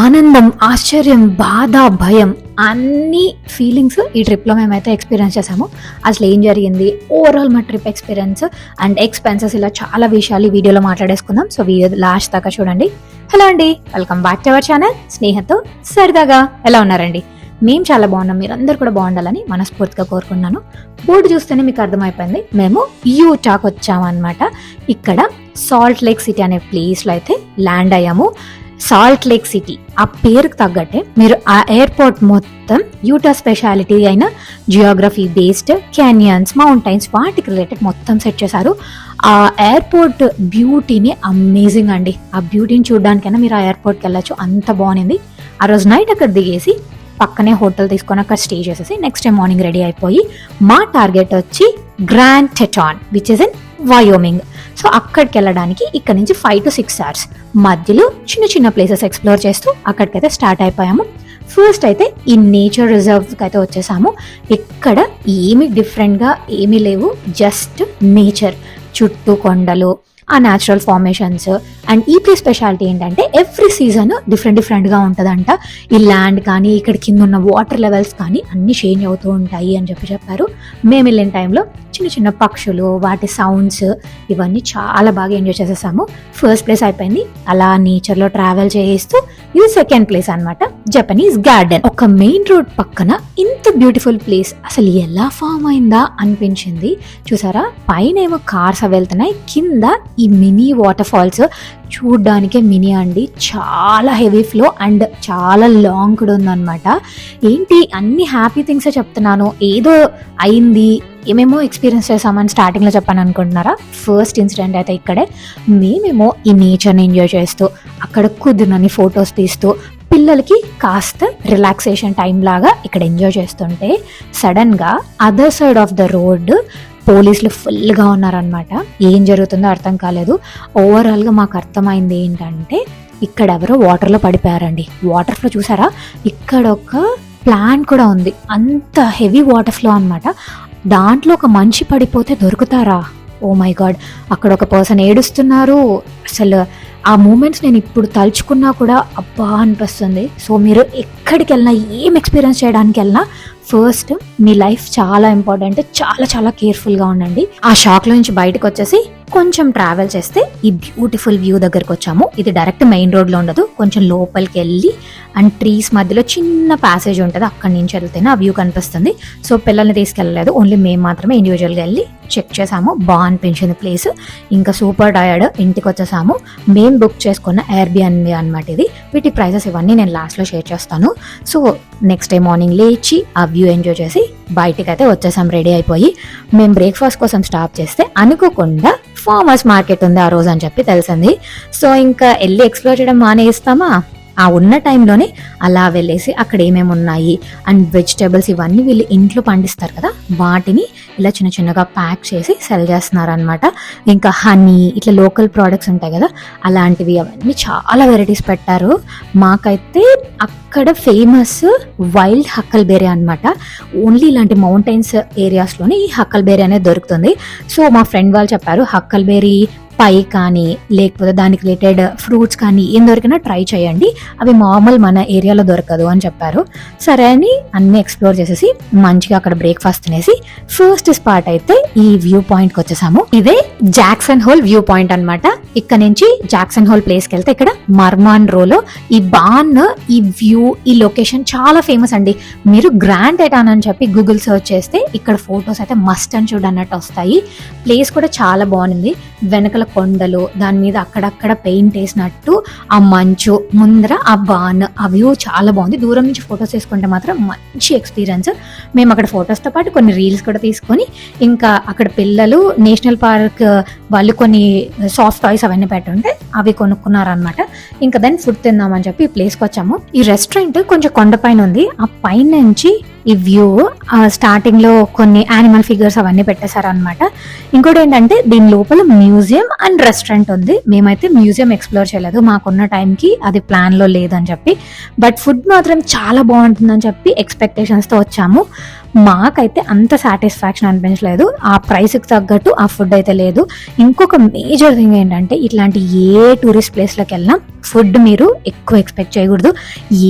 ఆనందం, ఆశ్చర్యం, బాధ, భయం అన్ని ఫీలింగ్స్ ఈ ట్రిప్లో మేమైతే ఎక్స్పీరియన్స్ చేసాము. అసలు ఏం జరిగింది, ఓవరాల్ మా ట్రిప్ ఎక్స్పీరియన్స్ అండ్ ఎక్స్పెన్సెస్, ఇలా చాలా విషయాలు ఈ వీడియోలో మాట్లాడేసుకుందాం. సో వీడియో లాస్ట్ దాకా చూడండి. హలో అండి, welcome back to our channel స్నేహతో సరదాగా. ఎలా ఉన్నారండి? మేము చాలా బాగున్నాం, మీరందరూ కూడా బాగుండాలని మనస్ఫూర్తిగా కోరుకున్నాను. బోర్డు చూస్తేనే మీకు అర్థమైపోయింది, మేము యూటాకి వచ్చామన్నమాట. ఇక్కడ సాల్ట్ లేక్ సిటీ అనే ప్లేస్లో అయితే ల్యాండ్ అయ్యాము. సాల్ట్ లేక్ సిటీ ఆ పేరుకు తగ్గట్టే మీరు ఆ ఎయిర్పోర్ట్ మొత్తం యూటా స్పెషాలిటీ అయిన జియోగ్రఫీ బేస్డ్ క్యానియన్స్, మౌంటైన్స్, వాటికి రిలేటెడ్ మొత్తం సెట్ చేశారు. ఆ ఎయిర్పోర్ట్ బ్యూటీని అమేజింగ్ అండి. ఆ బ్యూటీని చూడడానికైనా మీరు ఆ ఎయిర్పోర్ట్కి వెళ్ళచ్చు, అంత బాగుంది. ఆ రోజు నైట్ అక్కడ దిగేసి పక్కనే హోటల్ తీసుకొని అక్కడ స్టే చేసేసి నెక్స్ట్ డే మార్నింగ్ రెడీ అయిపోయి మా టార్గెట్ వచ్చి Grand Teton which is in Wyoming. So అక్కడికి వెళ్ళడానికి ఇక్కడ నుంచి 5 to 6 hours మధ్యలో చిన్న చిన్న ప్లేసెస్ ఎక్స్ప్లోర్ చేస్తూ అక్కడికైతే స్టార్ట్ అయిపోయాము. ఫస్ట్ అయితే ఈ నేచర్ రిజర్వ్కి అయితే వచ్చేసాము. ఇక్కడ ఏమి డిఫరెంట్గా ఏమీ లేవు, జస్ట్ నేచర్, చుట్టూ కొండలు, ఆ న్యాచురల్ ఫార్మేషన్స్. అండ్ ఈ ప్లేస్ స్పెషాలిటీ ఏంటంటే ఎవ్రీ సీజన్ డిఫరెంట్గా ఉంటుందంట. ఈ ల్యాండ్ కానీ ఇక్కడ కింద ఉన్న వాటర్ లెవెల్స్ కానీ అన్ని చేంజ్ అవుతూ ఉంటాయి అని చెప్పారు. మేము వెళ్ళిన టైంలో చిన్న చిన్న పక్షులు, వాటి సౌండ్స్, ఇవన్నీ చాలా బాగా ఎంజాయ్ చేసేసాము. ఫస్ట్ ప్లేస్ అయిపోయింది. అలా నేచర్లో ట్రావెల్ చేస్తూ ఇది సెకండ్ ప్లేస్ అనమాట, జపనీస్ గార్డెన్. ఒక మెయిన్ రోడ్ పక్కన ఇంత బ్యూటిఫుల్ ప్లేస్ అసలు ఎలా ఫామ్ అయిందా అనిపించింది. చూసారా, పైన ఏమో కార్స్ వెళ్తున్నాయి, కింద ఈ మినీ వాటర్ ఫాల్స్ చూడ్డానికే మినీ అండి. చాలా హెవీ ఫ్లో అండ్ చాలా లాంగ్ కూడా ఉందన్నమాట. ఏంటి అన్ని హ్యాపీ థింగ్సే చెప్తున్నాను, ఏదో అయింది, ఏమేమో ఎక్స్పీరియన్స్ చేసామని స్టార్టింగ్లో చెప్పాను అనుకుంటున్నారా? ఫస్ట్ ఇన్సిడెంట్ అయితే ఇక్కడే. మేమేమో ఈ నేచర్ని ఎంజాయ్ చేస్తూ అక్కడ కుదిరినని ఫొటోస్ తీస్తూ పిల్లలకి కాస్త రిలాక్సేషన్ టైం లాగా ఇక్కడ ఎంజాయ్ చేస్తుంటే సడన్గా other side of the road పోలీసులు ఫుల్గా ఉన్నారనమాట. ఏం జరుగుతుందో అర్థం కాలేదు. ఓవరాల్గా మాకు అర్థమైంది ఏంటంటే ఇక్కడ ఎవరో వాటర్లో పడిపోయారండి. వాటర్ ఫ్లో చూసారా, ఇక్కడ ఒక ప్లాంట్ కూడా ఉంది, అంత హెవీ వాటర్ ఫ్లో అనమాట. దాంట్లో ఒక మనిషి పడిపోతే దొరుకుతారా? ఓ మై గాడ్, అక్కడ ఒక పర్సన్ ఏడుస్తున్నారు. అసలు ఆ మూమెంట్స్ నేను ఇప్పుడు తలుచుకున్నా కూడా అబ్బా అనిపిస్తుంది. సో మీరు ఎక్కడికి వెళ్ళినా, ఏం ఎక్స్పీరియన్స్ చేయడానికి వెళ్ళినా ఫస్ట్ మీ లైఫ్ చాలా ఇంపార్టెంట్, చాలా చాలా కేర్ఫుల్గా ఉండండి. ఆ షాక్లో నుంచి బయటకు వచ్చేసి కొంచెం ట్రావెల్ చేస్తే ఈ బ్యూటిఫుల్ వ్యూ దగ్గరకు వచ్చాము. ఇది డైరెక్ట్ మెయిన్ రోడ్లో ఉండదు, కొంచెం లోపలికి వెళ్ళి అండ్ ట్రీస్ మధ్యలో చిన్న ప్యాసేజ్ ఉంటుంది, అక్కడి నుంచి వెళ్తేనే ఆ వ్యూ కనిపిస్తుంది. సో పిల్లల్ని తీసుకెళ్ళలేదు, ఓన్లీ మేము మాత్రమే ఇండివిజువల్గా వెళ్ళి చెక్ చేసాము. బాగా అనిపించింది ప్లేస్. ఇంకా సూపర్ టయర్డ్, ఇంటికి వచ్చేసాము. మేము బుక్ చేసుకున్న ఎయిర్బిఎన్బి అనమాట ఇది. వీటి ప్రైజెస్ ఇవన్నీ నేను లాస్ట్లో షేర్ చేస్తాను. సో నెక్స్ట్ డే మార్నింగ్ లేచి ఆ వ్యూ ఎంజాయ్ చేసి బయటికి అయితే వచ్చేసాం రెడీ అయిపోయి. మేము బ్రేక్ఫాస్ట్ కోసం స్టాప్ చేస్తే అనుకోకుండా ఫార్మర్స్ మార్కెట్ ఉంది ఆ రోజు అని చెప్పి తెలిసింది. సో ఇంకా వెళ్ళి ఎక్స్ప్లోర్ చేయడం మానేస్తామా, ఆ ఉన్న టైంలోనే అలా వెళ్ళేసి అక్కడ ఏమేమి ఉన్నాయి అండ్ వెజిటేబుల్స్ ఇవన్నీ వీళ్ళు ఇంట్లో పండిస్తారు కదా, వాటిని ఇలా చిన్న చిన్నగా ప్యాక్ చేసి సెల్ చేస్తున్నారు అనమాట. ఇంకా హనీ, ఇట్లా లోకల్ ప్రోడక్ట్స్ ఉంటాయి కదా, అలాంటివి అవన్నీ చాలా వెరైటీస్ పెట్టారు. మాకైతే అక్కడ ఫేమస్ వైల్డ్ హక్కల్బెర్రీ అనమాట. ఓన్లీ ఇలాంటి మౌంటైన్స్ ఏరియాస్లోనే ఈ హక్కల్బెర్రీ అనేది దొరుకుతుంది. సో మా ఫ్రెండ్ వాళ్ళు చెప్పారు, హక్కల్బెర్రీ పై కానీ లేకపోతే దానికి రిలేటెడ్ ఫ్రూట్స్ కానీ ఏం దొరికినా ట్రై చేయండి, అవి మామూలు మన ఏరియాలో దొరకదు అని చెప్పారు. సరే అని అన్ని ఎక్స్ప్లోర్ చేసేసి మంచిగా అక్కడ బ్రేక్ఫాస్ట్ తినేసి ఫస్ట్ స్పాట్ అయితే ఈ వ్యూ పాయింట్కి వచ్చేసాము. ఇదే జాక్సన్ హోల్ వ్యూ పాయింట్ అనమాట. ఇక్కడ నుంచి జాక్సన్ హోల్ ప్లేస్కి వెళ్తే ఇక్కడ మర్మాన్ రోలో ఈ బాన్, ఈ వ్యూ, ఈ లొకేషన్ చాలా ఫేమస్ అండి. మీరు గ్రాండ్ టెటాన్ అని చెప్పి గూగుల్ సర్చ్ చేస్తే ఇక్కడ ఫొటోస్ అయితే మస్ట్ అని చూడన్నట్టు వస్తాయి. ప్లేస్ కూడా చాలా బాగుంది. వెనకల కొండలు, దాని మీద అక్కడక్కడ పెయింట్ వేసినట్టు ఆ మంచు, ముందర ఆ బాన్, ఆ వ్యూ చాలా బాగుంది. దూరం నుంచి ఫొటోస్ తీసుకుంటే మాత్రం మంచి ఎక్స్పీరియన్స్. మేము అక్కడ ఫొటోస్తో పాటు కొన్ని రీల్స్ కూడా తీసుకొని ఇంకా అక్కడ పిల్లలు నేషనల్ పార్క్ వాళ్ళు కొన్ని సాఫ్ట్ టాయ్స్ అవన్నీ పెట్టుంటే అవి కొనుక్కున్నారనమాట. ఇంకా దాన్ని ఫుడ్ తిందామని చెప్పి ఈ ప్లేస్కి వచ్చాము. ఈ రెస్టారెంట్ కొంచెం కొండపైన ఉంది. ఆ పైన నుంచి ఈ వ్యూ స్టార్టింగ్ లో కొన్ని యానిమల్ ఫిగర్స్ అవన్నీ పెట్టేశారు అనమాట. ఇంకోటి ఏంటంటే దీని లోపల మ్యూజియం అండ్ రెస్టారెంట్ ఉంది. మేమైతే మ్యూజియం ఎక్స్ప్లోర్ చేయలేదు, మాకున్న టైంకి అది ప్లాన్ లో లేదని చెప్పి. బట్ ఫుడ్ మాత్రం చాలా బాగుంటుందని చెప్పి ఎక్స్పెక్టేషన్స్ తో వచ్చాము. మాకైతే అంత సాటిస్ఫాక్షన్ అనిపించలేదు. ఆ ప్రైస్కి తగ్గట్టు ఆ ఫుడ్ అయితే లేదు. ఇంకొక మేజర్ థింగ్ ఏంటంటే ఇట్లాంటి ఏ టూరిస్ట్ ప్లేస్లోకి వెళ్ళినా ఫుడ్ మీరు ఎక్కువ ఎక్స్పెక్ట్ చేయకూడదు.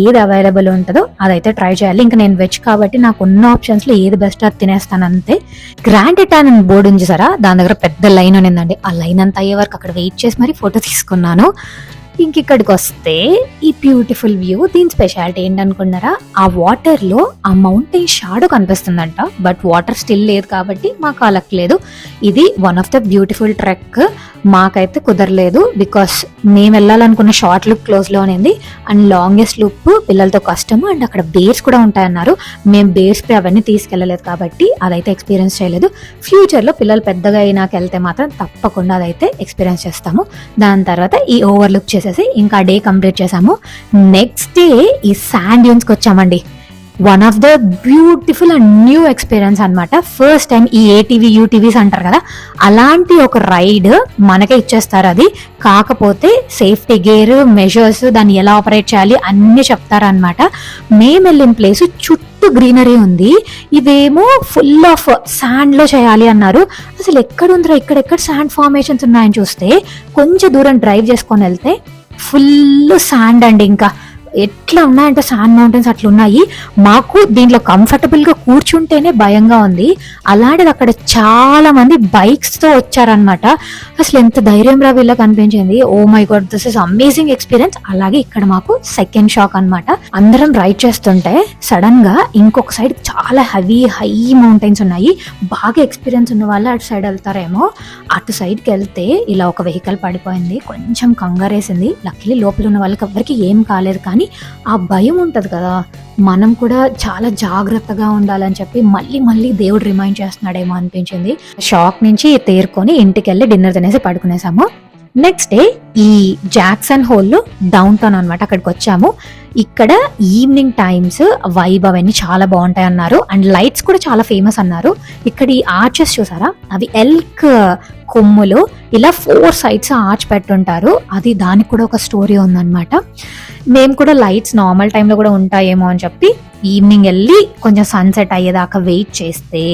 ఏది అవైలబుల్ ఉంటుందో అదైతే ట్రై చేయాలి. ఇంకా నేను వెజ్ కాబట్టి నాకు ఉన్న ఆప్షన్స్లో ఏది బెస్ట్ అది తినేస్తాను అంతే. గ్రాండ్ ఇటాలియన్ బోర్డు ఉంది సరా, దాని దగ్గర పెద్ద లైన్ ఉన్నిందండి. ఆ లైన్ అంతా అయ్యే వరకు అక్కడ వెయిట్ చేసి మరి ఫోటో తీసుకున్నాను. ఇంకిక్కడికి వస్తే ఈ బ్యూటిఫుల్ వ్యూ, దీని స్పెషాలిటీ ఏంటనుకున్నారా, ఆ వాటర్లో ఆ మౌంటైన్ షాడో కనిపిస్తుందంట. బట్ వాటర్ స్టిల్ లేదు కాబట్టి మాకు అలక్కలేదు. ఇది one of the beautiful trek. మాకైతే కుదరలేదు బికాస్ మేము వెళ్ళాలనుకున్న షార్ట్ లుక్ క్లోజ్లో ఉంది అండ్ లాంగెస్ట్ లుక్ పిల్లలతో కష్టము. అండ్ అక్కడ బేర్స్ కూడా ఉంటాయన్నారు. మేము బేర్స్ అవన్నీ తీసుకెళ్ళలేదు కాబట్టి అదైతే ఎక్స్పీరియన్స్ చేయలేదు. ఫ్యూచర్లో పిల్లలు పెద్దగా అయినాక వెళ్తే మాత్రం తప్పకుండా అదైతే ఎక్స్పీరియన్స్ చేస్తాము. దాని తర్వాత ఈ ఓవర్ లుక్ చేసేసి ఇంకా డే కంప్లీట్ చేసాము. నెక్స్ట్ డే ఈ శాండ్ డ్యూన్స్కి వచ్చామండి. One of the beautiful and new experience అనమాట. ఫస్ట్ టైం ఈ ఏటీవీ యూటీవీస్ అంటారు కదా, అలాంటి ఒక రైడ్ మనకే ఇచ్చేస్తారు. అది కాకపోతే సేఫ్టీ గేర్ మెజర్స్, దాన్ని ఎలా ఆపరేట్ చేయాలి అన్నీ చెప్తారనమాట. మేము వెళ్ళిన ప్లేస్ చుట్టూ గ్రీనరీ ఉంది, ఇదేమో ఫుల్ ఆఫ్ శాండ్ లో చేయాలి అన్నారు. అసలు ఎక్కడుందిరా, ఇక్కడెక్కడ శాండ్ ఫార్మేషన్స్ ఉన్నాయని చూస్తే కొంచెం దూరం డ్రైవ్ చేసుకొని వెళ్తే ఫుల్ శాండ్ అండి. ఇంకా ఎట్లా ఉన్నాయంటే శాండ్ మౌంటైన్స్ అట్లా ఉన్నాయి. మాకు దీంట్లో కంఫర్టబుల్ గా కూర్చుంటేనే భయంగా ఉంది. అలాంటిది అక్కడ చాలా మంది బైక్స్ తో వచ్చారనమాట. అసలు ఎంత ధైర్యం రా వీళ్ళకి అనిపించింది. Oh my God, this is amazing experience. అలాగే ఇక్కడ మాకు సెకండ్ షాక్ అనమాట. అందరం రైడ్ చేస్తుంటే సడన్ గా ఇంకొక సైడ్ చాలా హై మౌంటైన్స్ ఉన్నాయి. బాగా ఎక్స్పీరియన్స్ ఉన్న వాళ్ళు అటు సైడ్ వెళ్తారేమో. అటు సైడ్కి వెళ్తే ఇలా ఒక వెహికల్ పడిపోయింది. కొంచెం కంగారేసింది. లక్కీలీ లోపల ఉన్న వాళ్ళకి ఎవరికి ఏం కాలేదు. కానీ ఆ భయం ఉంటది కదా, మనం కూడా చాలా జాగ్రత్తగా ఉండాలని చెప్పి మళ్ళీ దేవుడు రిమైండ్ చేస్తున్నాడేమో అనిపించింది. షాక్ నుంచి తేరుకొని ఇంటికి వెళ్ళి డిన్నర్ తినేసి పడుకునేసాము. నెక్స్ట్ డే ఈ జాక్సన్ హోల్ డౌన్ టౌన్ అనమాట, అక్కడికి వచ్చాము. ఇక్కడ ఈవినింగ్ టైమ్స్ వైబ్ అవన్నీ చాలా బాగుంటాయి అన్నారు. అండ్ లైట్స్ కూడా చాలా ఫేమస్ అన్నారు. ఇక్కడ ఈ ఆర్చెస్ చూసారా, అవి ఎల్క్ కొమ్ములు ఇలా 4 sides ఆర్చ్ పెట్టుంటారు. అది దానికి కూడా ఒక స్టోరీ ఉందన్నమాట. మేము కూడా లైట్స్ నార్మల్ టైంలో కూడా ఉంటాయేమో అని చెప్పి ఈవినింగ్ వెళ్ళి కొంచెం సన్సెట్ అయ్యేదాకా వెయిట్ చేస్తే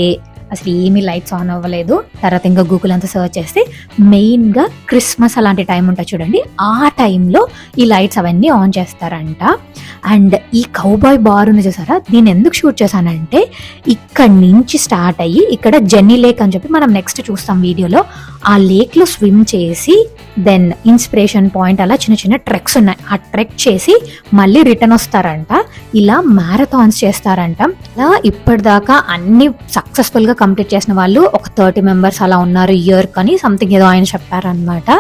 అసలు ఏమీ లైట్స్ ఆన్ అవ్వలేదు. తర్వాత ఇంకా గూగుల్ అంతా సర్చ్ చేస్తే మెయిన్గా క్రిస్మస్ అలాంటి టైం ఉంటుంది చూడండి, ఆ టైంలో ఈ లైట్స్ అవన్నీ ఆన్ చేస్తారంట. అండ్ ఈ కౌబాయ్ బార్ ఉంది చూసారా, దీన్ని ఎందుకు షూట్ చేశానంటే ఇక్కడి నుంచి స్టార్ట్ అయ్యి ఇక్కడ జెన్నీ లేక్ అని చెప్పి మనం నెక్స్ట్ చూస్తాం వీడియోలో, ఆ లేక్లో స్విమ్ చేసి దెన్ ఇన్స్పిరేషన్ పాయింట్ అలా చిన్న ట్రెక్స్ ఉన్నాయి. ఆ ట్రెక్ చేసి మళ్ళీ రిటర్న్ వస్తారంట. ఇలా మ్యారథాన్స్ చేస్తారంట. ఇలా ఇప్పటిదాకా అన్ని సక్సెస్ఫుల్గా కంప్లీట్ చేసిన వాళ్ళు ఒక 30 members అలా ఉన్నారు ఇయర్ కానీ సంథింగ్ ఏదో ఆయన చెప్పారనమాట.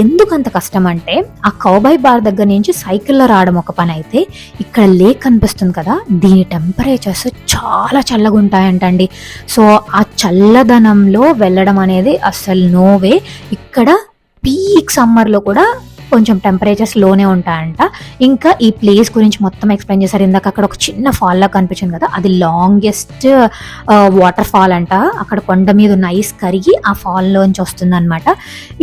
ఎందుకంత కష్టం అంటే ఆ కౌబాయ్ బార్ దగ్గర నుంచి సైకిల్లో రావడం ఒక పని అయితే, ఇక్కడ లేక్ కనిపిస్తుంది కదా, దీని టెంపరేచర్స్ చాలా చల్లగా ఉంటాయంటండి. సో ఆ చల్లదనంలో వెళ్ళడం అనేది అసలు నోవే. ఇక్కడ పీక్ సమ్మర్లో కూడా కొంచెం టెంపరేచర్స్ లోనే ఉంటాయంట. ఇంకా ఈ ప్లేస్ గురించి మొత్తం ఎక్స్ప్లెయిన్ చేశారు. ఇందాక అక్కడ ఒక చిన్న ఫాల్ లా కనిపించింది కదా, అది లాంగెస్ట్ వాటర్ ఫాల్ అంట. అక్కడ కొండ మీద ఉన్న ఐస్ కరిగి ఆ ఫాల్ లోంచి వస్తుంది అనమాట.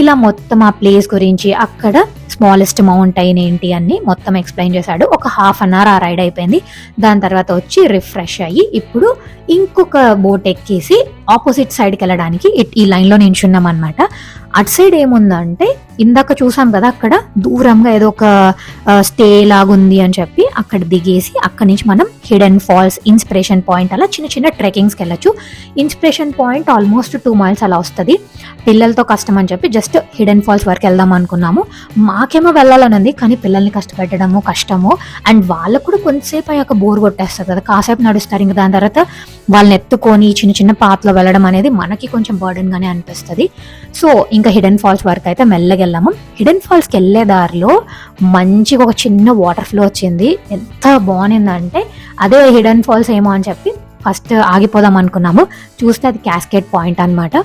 ఇలా మొత్తం ఆ ప్లేస్ గురించి, అక్కడ స్మాలెస్ట్ మౌంటైన్ ఏంటి అన్ని మొత్తం ఎక్స్ప్లెయిన్ చేశాడు. ఒక 1/2 hour ఆ రైడ్ అయిపోయింది. దాని తర్వాత వచ్చి రిఫ్రెష్ అయ్యి ఇప్పుడు ఇంకొక బోట్ ఎక్కేసి ఆపోజిట్ సైడ్కి వెళ్ళడానికి ఈ లైన్లో నించున్నాం అనమాట. అటు సైడ్ ఏముందంటే ఇందాక చూసాం కదా, అక్కడ దూరంగా ఏదో ఒక స్టే లాగుంది అని చెప్పి అక్కడ దిగేసి అక్కడి నుంచి మనం హిడెన్ ఫాల్స్, ఇన్స్పిరేషన్ పాయింట్ అలా చిన్న ట్రెకింగ్స్కి వెళ్ళచ్చు. ఇన్స్పిరేషన్ పాయింట్ ఆల్మోస్ట్ 2 miles అలా వస్తుంది. పిల్లలతో కష్టం అని చెప్పి జస్ట్ హిడెన్ ఫాల్స్ వరకు వెళ్దాం అనుకున్నాము. మాకేమో వెళ్ళాలని ఉంది కానీ పిల్లల్ని కష్టపెట్టడము కష్టము. అండ్ వాళ్ళకు కూడా కొంతసేపు అయ్యాక బోర్ కొట్టేస్తుంది కదా, కాసేపు నడుస్తారు. ఇంకా దాని తర్వాత వాళ్ళని ఎత్తుకొని చిన్న పాత్లో వెళ్ళడం అనేది మనకి కొంచెం బర్డెన్ గానే అనిపిస్తుంది. సో ఇంకా హిడెన్ ఫాల్స్ వరకు అయితే మెల్లగా వెళ్ళాము. హిడెన్ ఫాల్స్కి వెళ్ళే దారిలో మంచిగా ఒక చిన్న వాటర్ ఫ్లో వచ్చింది. ఎంత బాగుందంటే అదే హిడెన్ ఫాల్స్ ఏమో అని చెప్పి ఫస్ట్ ఆగిపోదాం అనుకున్నాము. చూస్తే అది క్యాస్కేడ్ పాయింట్ అనమాట.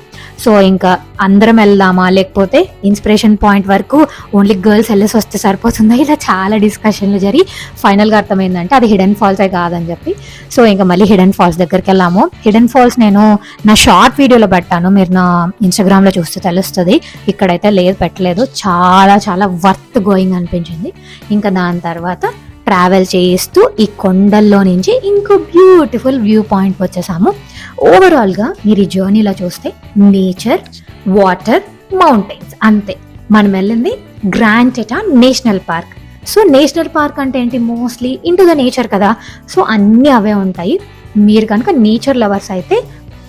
సో ఇంకా అందరం వెళ్దామా లేకపోతే ఇన్స్పిరేషన్ పాయింట్ వరకు ఓన్లీ గర్ల్స్ వెళ్ళేసి వస్తే సరిపోతుందా, ఇలా చాలా డిస్కషన్లు జరిగి ఫైనల్గా అర్థమైందంటే అది హిడెన్ ఫాల్సే కాదని చెప్పి సో ఇంకా మళ్ళీ హిడెన్ ఫాల్స్ దగ్గరికి వెళ్ళాము. హిడెన్ ఫాల్స్ నేను నా షార్ట్ వీడియోలో పెట్టాను, మీరు నా ఇన్స్టాగ్రామ్లో చూస్తే తెలుస్తుంది. ఇక్కడైతే లేదు, పెట్టలేదు. చాలా వర్త్ గోయింగ్ అనిపించింది. ఇంకా దాని తర్వాత ట్రావెల్ చేస్తూ ఈ కొండల్లో నుంచి ఇంకో బ్యూటిఫుల్ వ్యూ పాయింట్ వచ్చేసాము. ఓవరాల్గా మీరు ఈ జర్నీలో చూస్తే నేచర్, వాటర్, మౌంటైన్స్ అంతే. మనం వెళ్ళింది Grand Teton National Park. So national park అంటే ఏంటి, మోస్ట్లీ ఇంటూ ద నేచర్ కదా, సో అన్నీ అవే ఉంటాయి. మీరు కనుక నేచర్ లవర్స్ అయితే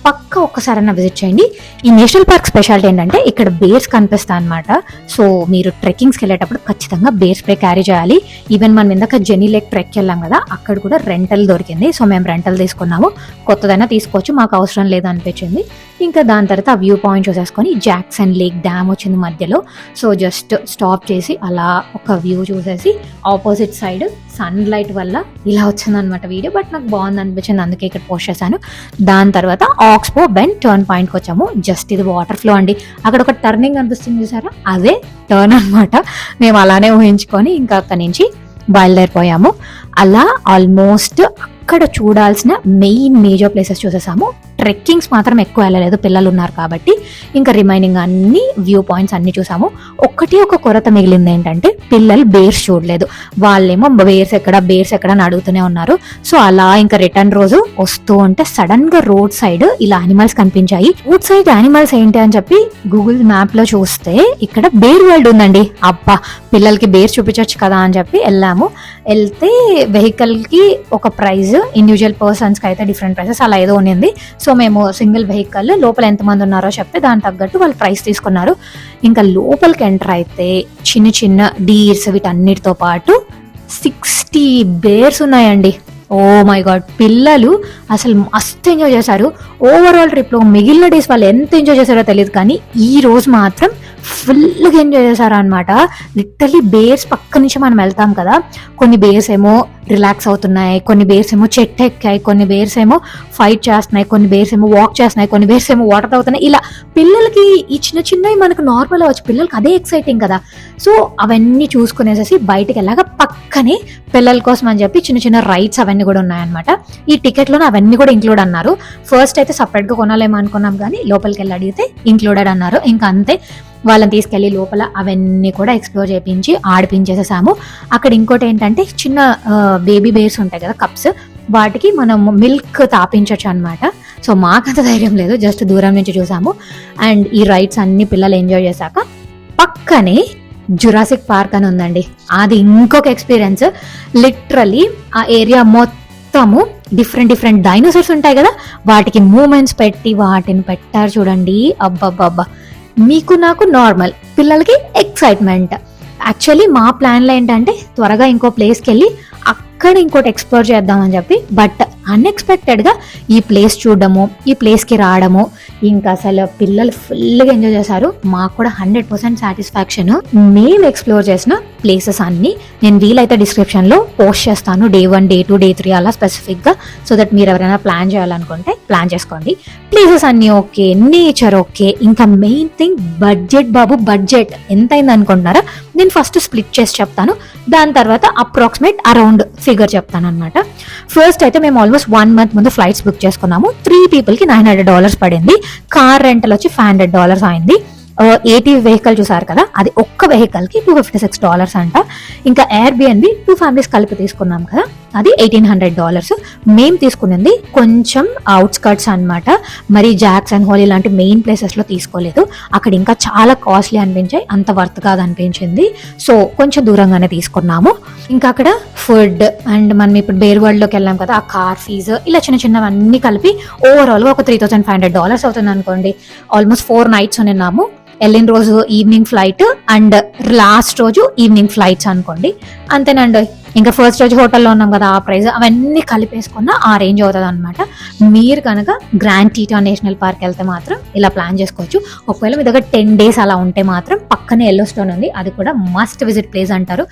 పక్క ఒక్కసారైనా విజిట్ చేయండి. ఈ నేషనల్ పార్క్ స్పెషాలిటీ ఏంటంటే ఇక్కడ బేర్స్ కనిపిస్తాయి అనమాట. సో మీరు ట్రెక్కింగ్స్కి వెళ్ళేటప్పుడు ఖచ్చితంగా బేర్ స్ప్రే క్యారీ చేయాలి. ఈవెన్ మనం ఇందాక జెనీ లేక్ ట్రెక్కి వెళ్ళాం కదా, అక్కడ కూడా రెంటల్ దొరికింది. సో మేము రెంటల్ తీసుకున్నాము. కొత్తదైనా తీసుకోవచ్చు, మాకు అవసరం లేదు అనిపించింది. ఇంకా దాని తర్వాత ఆ వ్యూ పాయింట్ చూసేసుకొని జాక్సన్ లేక్ డ్యామ్ వచ్చింది మధ్యలో. సో జస్ట్ స్టాప్ చేసి అలా ఒక వ్యూ చూసేసి ఆపోజిట్ సైడ్ సన్ లైట్ వల్ల ఇలా వచ్చిందనమాట వీడియో. బట్ నాకు బాగుంది అనిపించింది, అందుకే ఇక్కడ పోస్ట్ చేశాను. దాని తర్వాత ఆక్స్బో బెండ్ టర్న్ పాయింట్కి వచ్చాము. జస్ట్ ఇది వాటర్ ఫ్లో అండి. అక్కడ ఒక టర్నింగ్ అనిపిస్తుంది చూసారా, అదే టర్న్ అనమాట. మేము అలానే ఊహించుకొని ఇంకా అక్కడి నుంచి బయలుదేరిపోయాము. అలా ఆల్మోస్ట్ అక్కడ చూడాల్సిన మెయిన్ మేజర్ ప్లేసెస్ చూసేసాము. ట్రెక్కింగ్స్ మాత్రం ఎక్కువ వెళ్ళలేదు, పిల్లలు ఉన్నారు కాబట్టి. ఇంకా రిమైనింగ్ అన్ని వ్యూ పాయింట్స్ అన్ని చూసాము. ఒక కొరత మిగిలింది ఏంటంటే పిల్లలు బేర్స్ చూడలేదు. వాళ్ళేమో బేర్స్ ఎక్కడ అని అడుగుతూనే ఉన్నారు. సో అలా ఇంకా రిటర్న్ రోజు వస్తూ ఉంటే సడన్ గా రోడ్ సైడ్ ఇలా యానిమల్స్ కనిపించాయి. రోడ్ సైడ్ యానిమల్స్ ఏంటి అని చెప్పి గూగుల్ మ్యాప్ లో చూస్తే ఇక్కడ బేర్ వరల్డ్ ఉందండి. అబ్బా, పిల్లలకి బేర్ చూపించవచ్చు కదా అని చెప్పి వెళ్ళాము. వెళ్తే వెహికల్ కి ఒక ప్రైజ్, ఇండివిజువల్ పర్సన్స్ కి అయితే డిఫరెంట్ ప్రైసెస్ అలా ఏదో ఉన్నింది. సో మేము సింగిల్ వెహికల్ లోపల ఎంతమంది ఉన్నారో చెప్తే దాని తగ్గట్టు వాళ్ళు ప్రైస్ తీసుకున్నారు. ఇంకా లోపలికి ఎంటర్ అయితే చిన్న చిన్న డీర్స్ వీటన్నిటితో పాటు 60 బేర్స్ ఉన్నాయండి. ఓ మై గాడ్, పిల్లలు అసలు మస్తు ఎంజాయ్ చేశారు. ఓవరాల్ ట్రిప్లో మిగిలిన డేస్ వాళ్ళు ఎంత ఎంజాయ్ చేశారో తెలియదు, కానీ ఈ రోజు మాత్రం ఫుల్గా ఎంజాయ్ చేశారు అనమాట. లిటరలీ బేర్స్ పక్క నుంచి మనం వెళ్తాం కదా, కొన్ని బేర్స్ ఏమో రిలాక్స్ అవుతున్నాయి, కొన్ని బేర్స్ ఏమో చెట్టు ఎక్కాయి, కొన్ని బేర్స్ ఏమో ఫైట్ చేస్తున్నాయి, కొన్ని బేర్స్ ఏమో వాక్ చేస్తున్నాయి, కొన్ని బేర్స్ ఏమో వాటర్ తాగుతున్నాయి. ఇలా పిల్లలకి ఈ చిన్న చిన్నవి మనకు నార్మల్ అవ్వచ్చు, పిల్లలకి అదే ఎక్సైటింగ్ కదా. సో అవన్నీ చూసుకునేసేసి బయటకు వెళ్ళాక పక్కనే పిల్లల కోసం అని చెప్పి చిన్న చిన్న రైడ్స్ అవన్నీ కూడా ఉన్నాయన్నమాట. ఈ టికెట్లోనే అవన్నీ కూడా ఇంక్లూడ్ అన్నారు. ఫస్ట్ అయితే సపరేట్గా కొనాలేమో అనుకున్నాం, కానీ లోపలికి వెళ్ళి అడిగితే ఇంక్లూడెడ్ అన్నారు. ఇంకా అంతే, వాళ్ళని తీసుకెళ్లి లోపల అవన్నీ కూడా ఎక్స్ప్లోర్ చేయించి ఆడిపించేసేసాము. అక్కడ ఇంకోటి ఏంటంటే చిన్న బేబీ బేర్స్ ఉంటాయి కదా, కప్స్, వాటికి మనం మిల్క్ తాపించవచ్చు అనమాట. సో మాకంత ధైర్యం లేదు, జస్ట్ దూరం నుంచి చూసాము. అండ్ ఈ రైడ్స్ అన్ని పిల్లలు ఎంజాయ్ చేశాక పక్కనే జురాసిక్ పార్క్ అని ఉందండి. అది ఇంకొక ఎక్స్పీరియన్స్. లిటరలీ ఆ ఏరియా మొత్తము డిఫరెంట్ డైనోసార్స్ ఉంటాయి కదా, వాటికి మూమెంట్స్ పెట్టి వాటిని పెట్టారు చూడండి. అబ్బబ్బబ్బా, మీకు నాకు నార్మల్, పిల్లలకి ఎక్సైట్మెంట్. యాక్చువల్లీ మా ప్లాన్లో ఏంటంటే త్వరగా ఇంకో ప్లేస్కి వెళ్ళి అక్కడ ఇంకోటి ఎక్స్ప్లోర్ చేద్దామని చెప్పి, బట్ అన్ఎక్స్పెక్టెడ్గా ఈ ప్లేస్ చూడడము, ఈ ప్లేస్కి రావడము, ఇంకా అసలు పిల్లలు ఫుల్గా ఎంజాయ్ చేశారు. మాకు కూడా 100% సాటిస్ఫాక్షన్. మేము ఎక్స్ప్లోర్ చేసిన ప్లేసెస్ అన్ని నేను వీలైతే డిస్క్రిప్షన్లో పోస్ట్ చేస్తాను. Day 1, Day 2, Day 3 అలా స్పెసిఫిక్గా, సో దట్ మీరు ఎవరైనా ప్లాన్ చేయాలనుకుంటే ప్లాన్ చేసుకోండి. ప్లేసెస్ అన్నీ ఓకే, నేచర్ ఓకే, ఇంకా మెయిన్ థింగ్ బడ్జెట్ బాబు. బడ్జెట్ ఎంత అయింది అనుకుంటున్నారా? నేను ఫస్ట్ స్ప్లిట్ చేసి చెప్తాను, దాని తర్వాత అప్రాక్సిమేట్ అరౌండ్ ఫిగర్ చెప్తాను అనమాట. ఫస్ట్ అయితే మేము ఆల్మోస్ట్ 1 month ముందు ఫ్లైట్స్ బుక్ చేసుకున్నాము. 3 peopleకి $900 పడింది. కార్ రెంటల్ వచ్చి $500 అయింది. ఏటీ వెహికల్ చూసారు కదా, అది ఒక్క వెహికల్ కి $256 అంట. ఇంకా ఎయిర్బిఎన్బి 2 families కలిపి తీసుకున్నాం కదా, అది $1800. మేము తీసుకున్నది కొంచెం అవుట్స్కర్ట్స్ అన్నమాట, మరి జాక్సన్ హోల్ ఇలాంటి మెయిన్ ప్లేసెస్ లో తీసుకోలేదు. అక్కడ ఇంకా చాలా కాస్ట్లీ అనిపించాయి, అంత వర్త్ కాదు అనిపించింది. సో కొంచెం దూరంగానే తీసుకున్నాము. ఇంకా అక్కడ ఫుడ్ అండ్ మనం ఇప్పుడు బేర్ వరల్డ్ లోకి వెళ్ళాం కదా, ఆ కార్ ఫీజు ఇలా చిన్న చిన్నవన్నీ కలిపి ఓవరాల్ గా ఒక $3500 అవుతుంది అనుకోండి. ఆల్మోస్ట్ 4 nights ఉన్నాము. వెళ్ళిన రోజు ఈవినింగ్ ఫ్లైట్ అండ్ లాస్ట్ రోజు ఈవినింగ్ ఫ్లైట్స్ అనుకోండి, అంతేనండి. ఇంకా ఫస్ట్ రోజు హోటల్లో ఉన్నాం కదా, ఆ ప్రైస్ అవన్నీ కలిపేసుకున్న ఆ రేంజ్ అవుతుంది అనమాట. మీరు కనుక గ్రాండ్ టీటాన్ నేషనల్ పార్క్ వెళ్తే మాత్రం ఇలా ప్లాన్ చేసుకోవచ్చు. ఒకవేళ మీ దగ్గర 10 days అలా ఉంటే మాత్రం పక్కనే ఎల్లోస్టోన్ ఉంది, అది కూడా మస్ట్ విజిట్ ప్లేస్ అంటారు.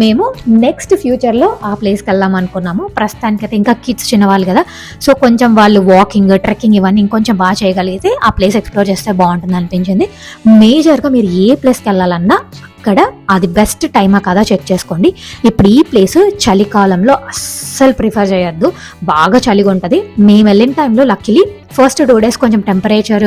మేము నెక్స్ట్ ఫ్యూచర్లో ఆ ప్లేస్కి వెళ్దాం అనుకున్నాము. ప్రస్తుతానికైతే ఇంకా కిడ్స్ చిన్నవాళ్ళు కదా, సో కొంచెం వాళ్ళు వాకింగ్, ట్రెక్కింగ్ ఇవన్నీ ఇంకొంచెం బాగా చేయగలిగితే ఆ ప్లేస్ ఎక్స్ప్లోర్ చేస్తే బాగుంటుంది అనిపించింది. మేజర్గా మీరు ఏ ప్లేస్కి వెళ్ళాలన్నా అక్కడ అది బెస్ట్ టైమా కదా చెక్ చేసుకోండి. ఇప్పుడు ఈ ప్లేస్ చలికాలంలో అస్సలు ప్రిఫర్ చేయొద్దు, బాగా చలిగా ఉంటుంది. మేము వెళ్ళిన టైంలో లక్కీలీ ఫస్ట్ 2 days కొంచెం టెంపరేచర్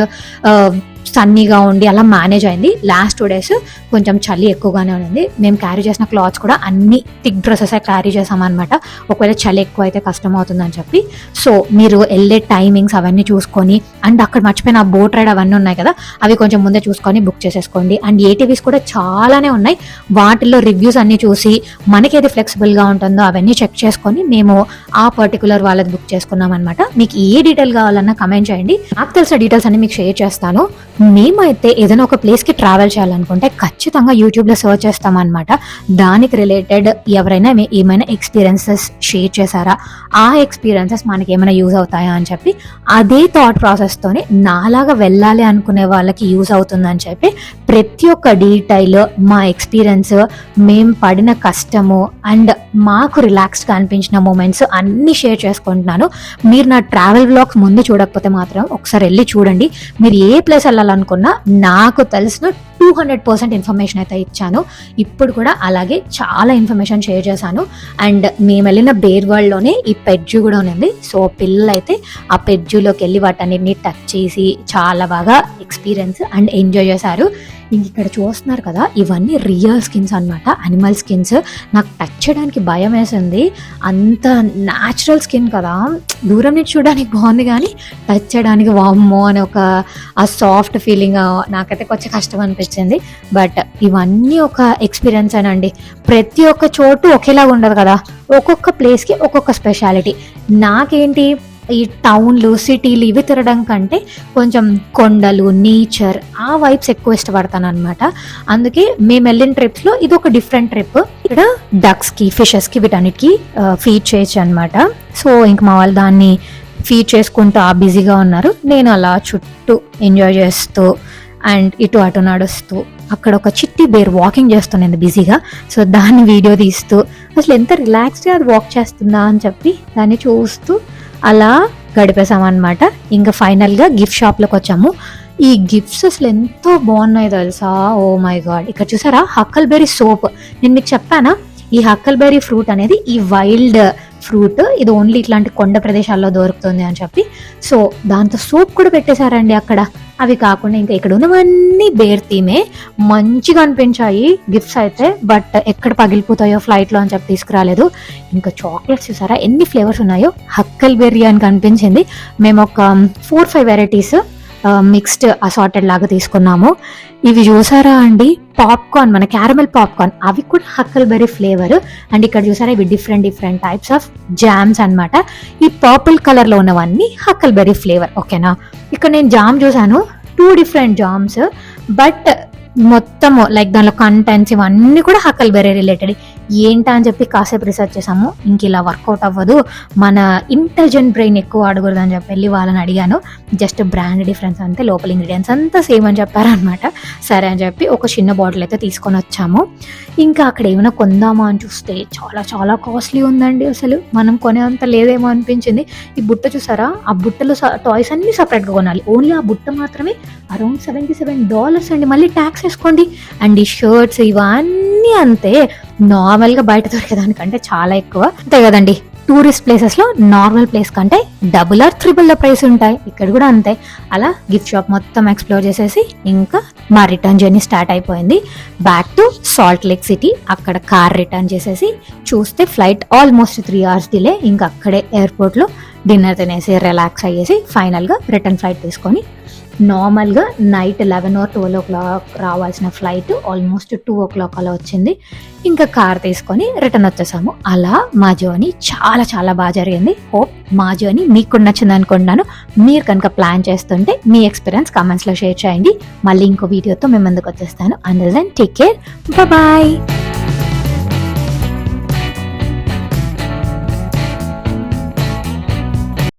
సన్నీగా ఉండి అలా మేనేజ్ అయింది. లాస్ట్ 2 days కొంచెం చలి ఎక్కువగానే ఉంది. మేము క్యారీ చేసిన క్లాత్స్ కూడా అన్ని థిక్ డ్రెస్సెస్ క్యారీ చేసామన్నమాట, ఒకవేళ చలి ఎక్కువ అయితే కష్టం అవుతుందని చెప్పి. సో మీరు వెళ్ళే టైమింగ్స్ అవన్నీ చూసుకొని, అండ్ అక్కడ మర్చిపోయిన బోట్ రైడ్ అవన్నీ ఉన్నాయి కదా, అవి కొంచెం ముందే చూసుకొని బుక్ చేసేసుకోండి. అండ్ ఏటీవీస్ కూడా చాలానే ఉన్నాయి, వాటిల్లో రివ్యూస్ అన్ని చూసి మనకేది ఫ్లెక్సిబుల్గా ఉంటుందో అవన్నీ చెక్ చేసుకొని మేము ఆ పర్టికులర్ వాళ్ళది బుక్ చేసుకున్నాం అనమాట. మీకు ఏ డీటెయిల్ కావాలన్నా కమెంట్ చేయండి, నాకు తెలిసిన డీటెయిల్స్ అన్ని మీకు షేర్ చేస్తాను. మేమైతే ఏదైనా ఒక ప్లేస్కి ట్రావెల్ చేయాలనుకుంటే ఖచ్చితంగా యూట్యూబ్లో సర్చ్ చేస్తామన్నమాట. దానికి రిలేటెడ్ ఎవరైనా ఏమైనా ఎక్స్పీరియన్సెస్ షేర్ చేశారా, ఆ ఎక్స్పీరియన్సెస్ మనకి ఏమైనా యూజ్ అవుతాయా అని చెప్పి, అదే థాట్ ప్రాసెస్తోనే నాలాగా వెళ్ళాలి అనుకునే వాళ్ళకి యూజ్ అవుతుందని చెప్పి ప్రతి ఒక్క డీటెయిల్, మా ఎక్స్పీరియన్స్, మేము పడిన కష్టము అండ్ మాకు రిలాక్స్గా అనిపించిన మూమెంట్స్ అన్నీ షేర్ చేసుకుంటున్నాను. మీరు నా ట్రావెల్ వ్లాగ్స్ ముందు చూడకపోతే మాత్రం ఒకసారి వెళ్ళి చూడండి. మీరు ఏ ప్లేస్ వెళ్ళాలనుకున్నా నాకు తెలిసిన 200% ఇన్ఫర్మేషన్ అయితే ఇచ్చాను. ఇప్పుడు కూడా అలాగే చాలా ఇన్ఫర్మేషన్ షేర్ చేశాను. అండ్ మేము వెళ్ళిన బేర్ వరల్డ్లోనే ఈ పెట్ జూ కూడా ఉంది. సో పిల్లలు అయితే ఆ పెట్ జూలోకి వెళ్ళి వాటన్నిటిని టచ్ చేసి చాలా బాగా ఎక్స్పీరియన్స్ అండ్ ఎంజాయ్ చేశారు. ఇంక ఇక్కడ చూస్తున్నారు కదా, ఇవన్నీ రియల్ స్కిన్స్ అనమాట, అనిమల్ స్కిన్స్. నాకు టచ్ చేయడానికి భయం వేసింది, అంత న్యాచురల్ స్కిన్ కదా, దూరం నుంచి చూడడానికి బాగుంది కానీ టచ్ చేయడానికి వామ్మో అని ఒక ఆ సాఫ్ట్ ఫీలింగ్ నాకైతే కొంచెం కష్టం అనిపించింది. బట్ ఇవన్నీ ఒక ఎక్స్పీరియన్స్ అనండి. ప్రతి ఒక్క చోటు ఒకేలాగా ఉండదు కదా, ఒక్కొక్క ప్లేస్కి ఒక్కొక్క స్పెషాలిటీ. నాకేంటి ఈ టౌన్లు సిటీలు ఇవి తిరగడం కంటే కొంచెం కొండలు నేచర్ ఆ వైబ్స్ ఎక్కువ ఇష్టపడతాను అనమాట. అందుకే మేము వెళ్ళిన ట్రిప్స్లో ఇది ఒక డిఫరెంట్ ట్రిప్. ఇక్కడ డక్స్కి ఫిషెస్కి వీటన్నిటికి ఫీడ్ చేయొచ్చు అనమాట. సో ఇంక మా వాళ్ళు దాన్ని ఫీడ్ చేసుకుంటూ బిజీగా ఉన్నారు. నేను అలా చుట్టూ ఎంజాయ్ చేస్తూ అండ్ ఇటు అటు నడుస్తూ, అక్కడ ఒక చిట్టి బేర్ వాకింగ్ చేస్తుంది బిజీగా. సో దాన్ని వీడియో తీస్తూ అసలు ఎంత రిలాక్స్గా అది వాక్ చేస్తుందా అని చెప్పి దాన్ని చూస్తూ అలా గడిపేసామన్నమాట. ఇంకా ఫైనల్గా గిఫ్ట్ షాప్లోకి వచ్చాము. ఈ గిఫ్ట్స్ అసలు ఎంతో బాగున్నాయి తెలుసా, ఓ మై గాడ్. ఇక్కడ చూసారా హక్కల్బెర్రీ సోప్. నేను మీకు చెప్పానా ఈ హక్కల్బెర్రీ ఫ్రూట్ అనేది ఈ వైల్డ్ ఫ్రూట్, ఇది ఓన్లీ ఇట్లాంటి కొండ ప్రదేశాల్లో దొరుకుతుంది అని చెప్పి. సో దాంతో సోప్ కూడా పెట్టేశారండి అక్కడ. అవి కాకుండా ఇంకా ఇక్కడ ఉన్నవన్నీ బేర్ థీమే, మంచిగా అనిపించాయి గిఫ్ట్స్ అయితే. బట్ ఎక్కడ పగిలిపోతాయో ఫ్లైట్లో అని చెప్పి తీసుకురాలేదు. ఇంకా చాక్లెట్స్ చూసారా ఎన్ని ఫ్లేవర్స్ ఉన్నాయో, హక్కల్బెర్రీ అని కనిపించింది. మేము ఒక 4-5 వెరైటీస్ మిక్స్డ్ అసార్టెడ్ లాగా తీసుకున్నాము. ఇవి చూసారా అండి పాప్కార్న్, మన క్యారమెల్ పాప్కార్న్, అవి కూడా హక్కల్బెర్రీ ఫ్లేవర్. అండ్ ఇక్కడ చూసారా ఇవి డిఫరెంట్ టైప్స్ ఆఫ్ జామ్స్ అనమాట. ఈ పర్పుల్ కలర్ లో ఉన్నవన్నీ హక్కల్బెర్రీ ఫ్లేవర్. ఓకేనా, ఇక్కడ నేను జామ్ చూసాను, 2 డిఫరెంట్ జామ్స్. బట్ మొత్తము లైక్ దానిలో కంటెంట్స్ ఇవన్నీ కూడా హక్కల్బెర్రీ రిలేటెడ్. ఏంటా అని చెప్పి కాసేపు రీసెర్చ్ చేసాము. ఇంక ఇలా వర్కౌట్ అవ్వదు, మన ఇంటెలిజెంట్ బ్రెయిన్ ఎక్కువ అడగకూడదు అని చెప్పి వెళ్ళి వాళ్ళని అడిగాను. జస్ట్ బ్రాండ్ డిఫరెన్స్ అంతే, లోపల ఇంగ్రీడియంట్స్ అంతా సేమ్ అని చెప్పారనమాట. సరే అని చెప్పి ఒక చిన్న బాటిల్ అయితే తీసుకొని వచ్చాము. ఇంకా అక్కడ ఏమైనా కొందామా అని చూస్తే చాలా కాస్ట్లీ ఉందండి. అసలు మనం కొనేంత లేదేమో అనిపించింది. ఈ బుట్ట చూసారా, ఆ బుట్టలో టాయ్స్ అన్ని సపరేట్గా కొనాలి. ఓన్లీ ఆ బుట్ట మాత్రమే అరౌండ్ $77 అండి. మళ్ళీ ట్యాక్స్ వేసుకోండి. అండ్ ఈ షర్ట్స్ ఇవన్నీ అంతే, నార్మల్గా బయట దొరికేదానికంటే చాలా ఎక్కువ. అంతే కదండి, టూరిస్ట్ ప్లేసెస్లో నార్మల్ ప్లేస్ కంటే double or triple the price ఉంటాయి. ఇక్కడ కూడా అంతే. అలా గిఫ్ట్ షాప్ మొత్తం ఎక్స్ప్లోర్ చేసేసి ఇంకా మా రిటర్న్ జర్నీ స్టార్ట్ అయిపోయింది. Back to salt lake city. అక్కడ కార్ రిటర్న్ చేసేసి చూస్తే ఫ్లైట్ ఆల్మోస్ట్ 3 hours డిలే. ఇంకా అక్కడే ఎయిర్పోర్ట్లో డిన్నర్ తినేసి రిలాక్స్ అయ్యేసి ఫైనల్గా రిటర్న్ ఫ్లైట్ తీసుకొని, నార్మల్గా నైట్ 11 or 12 o'clock రావాల్సిన ఫ్లైట్ ఆల్మోస్ట్ 2 o'clock అలా వచ్చింది. ఇంకా కార్ తీసుకొని రిటర్న్ వచ్చేసాము. అలా మా జర్నీ చాలా బాగా జరిగింది. హోప్ మా జర్నీ మీకు కూడా నచ్చింది అనుకుంటున్నాను. మీరు కనుక ప్లాన్ చేస్తుంటే మీ ఎక్స్పీరియన్స్ కామెంట్స్లో షేర్ చేయండి. మళ్ళీ ఇంకో వీడియోతో మేము ముందుకు వచ్చేస్తాను. And then take care, bye.